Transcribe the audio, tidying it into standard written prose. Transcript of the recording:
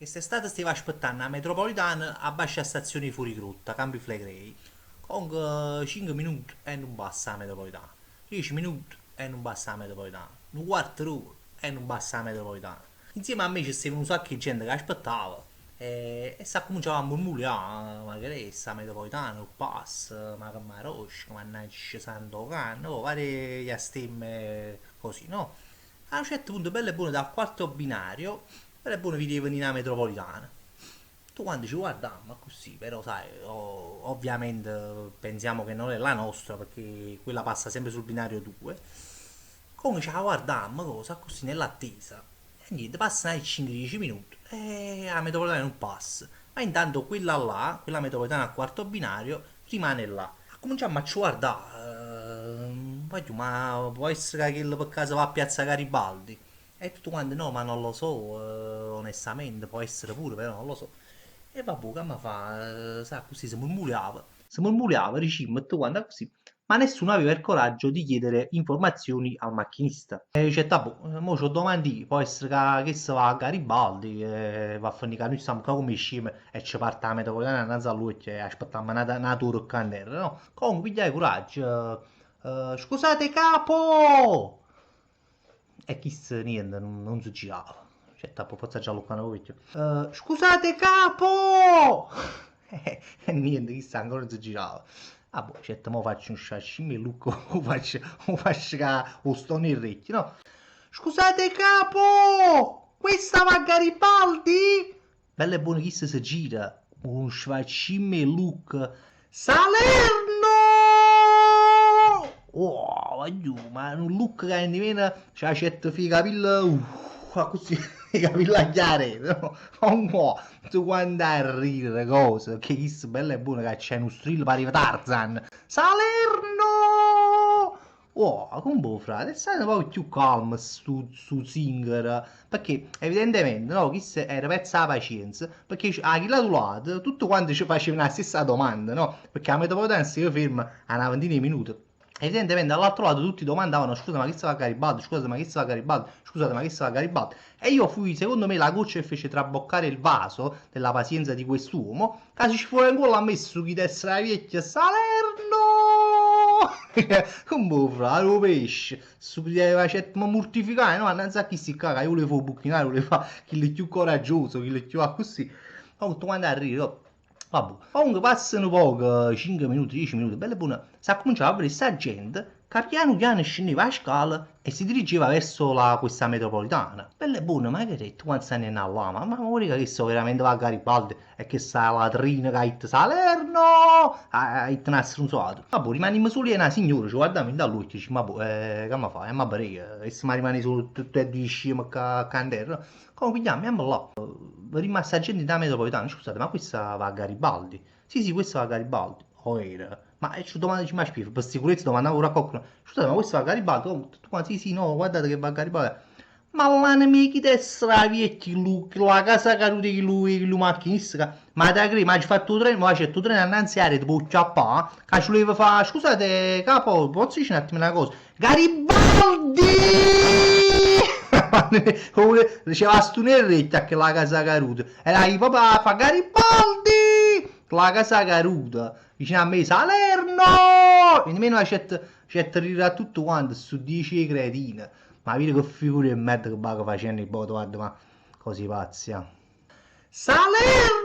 Quest'estate stavo aspettando la metropolitana a bassa stazione fuori rotta, Campi Flegrei. Comunque 5 minuti e non basta la metropolitana. 10 minuti e non basta la metropolitana. Un quarto d'ora e non basta la metropolitana. Insieme a me c'è un sacco di gente che aspettava e sta cominciando a murmurare, ma che è sta metropolitana, non passa, ma che marosca, ma nasce santo canno, oh, varie stemme così, no? A un certo punto, bello e buono, dal quarto binario, bello e buono vedevo in una metropolitana. Tu quando ci guarda, ma così, però sai, ovviamente pensiamo che non è la nostra perché quella passa sempre sul binario 2. Come ci guardammo, cosa, così nell'attesa. E niente, passano i 5-10 minuti e la metropolitana non passa. Ma intanto quella là, quella metropolitana al quarto binario, rimane là. Cominciamo a ci guardare. Voglio, ma può essere che per caso va a Piazza Garibaldi? E tutto quanto no, ma non lo so, onestamente, può essere pure, però non lo so. E vabbè, che mi fa, sa, così si murmuriava, dicimmo, e tutto quanto così, ma nessuno aveva il coraggio di chiedere informazioni al macchinista. E dice, boh, mo c'ho domandi, può essere che si va a Garibaldi, va a finire che noi stiamo qua come sceme e ci parte la metropolitana innanzi a lui, che aspettiamo una tour candela, no? Comunque, pigliai coraggio, scusate capo! E chissà niente, non si girava. Cioè, tappo forza già lo canavo vecchio. Scusate capo! E niente, chissà ancora non si girava. Ah boh, certo, mo faccio un sashimi e Lucco lo faccio o sto nel recchio, no? Scusate capo! Questa va a Garibaldi? Bella e buona chissà si gira. Un sashimi e Luke. Salerno! Oh, voglio, ma un look che di meno c'ha certe figa capilla, così, i capilla chiare, no? Un po', tu quando a ridere, cosa, che chissà bella e buona che c'è uno strillo pari Tarzan. Salerno! Oh, come frate, stai un po' più calmo su Singer, perché evidentemente, no, chi era pezza la pazienza, perché a chi lato lato, tutto quanto ci faceva la stessa domanda, no? Perché a metropolitana si ferma a una ventina di minuti. Evidentemente dall'altro lato tutti domandavano scusa ma che sta a Garibaldi, scusa ma che sta a Garibaldi, scusate ma che sta a Garibaldi. E io fui, secondo me, la goccia che fece traboccare il vaso della pazienza di quest'uomo, che ci fu ancora messo chi desse la vecchia Salerno! Come fra, lo pesce, subito ma mortificare, no? Non sa chi si caga, io volevo buchinare, volevo chi è più coraggioso, chi è più a così. Ma tutto quando arrivo, vabbè. Comunque passano poco, 5 minuti, 10 minuti, bella e buona. Si è cominciato a vedere questa gente che piano piano scendeva a scala e si dirigeva verso questa metropolitana. Bella e buona, ma che detto quanti anni è là? Ma vuoi che so veramente va a Garibaldi e che sta la trina che ha detto Salerno! Ha detto un suonato. Vabbè, rimaniamo soli e una signora ci guardiamo da lui e dice, ma boh, che mi fa? Ma pare, e se mi rimane solo tutte e due sceme a candela. Come pigliamo, andiamo là. Rimasta gente da metropolitana, scusate, ma questa va a Garibaldi? Sì, sì, questa va a Garibaldi. Oh, era. Ma ci domanda ma spiego, per sicurezza domandavo ora a qualcuno. Scusate, ma questa va a Garibaldi? Oh, tutto quanto, sì, sì, no, guardate che va a Garibaldi. Ma l'hanno mica detto la vecchia, la casa caduta che lui macchinista, ma da credi, ma ci fatto treno, ma c'è tu treno annanzi a tipo chiappa, che ci voleva fare, scusate capo, posso dire un attimo una cosa? Garibaldi! Diceva stu nel retto che la casa caduta, era il papà fa Garibaldi! La casa caduta, vicino a me Salerno! E nemmeno c'è tirare a tutto quanto su 10 cretine. Ma vedi che figure di merda che facendo i boto, guarda, ma così pazzi. Salerno!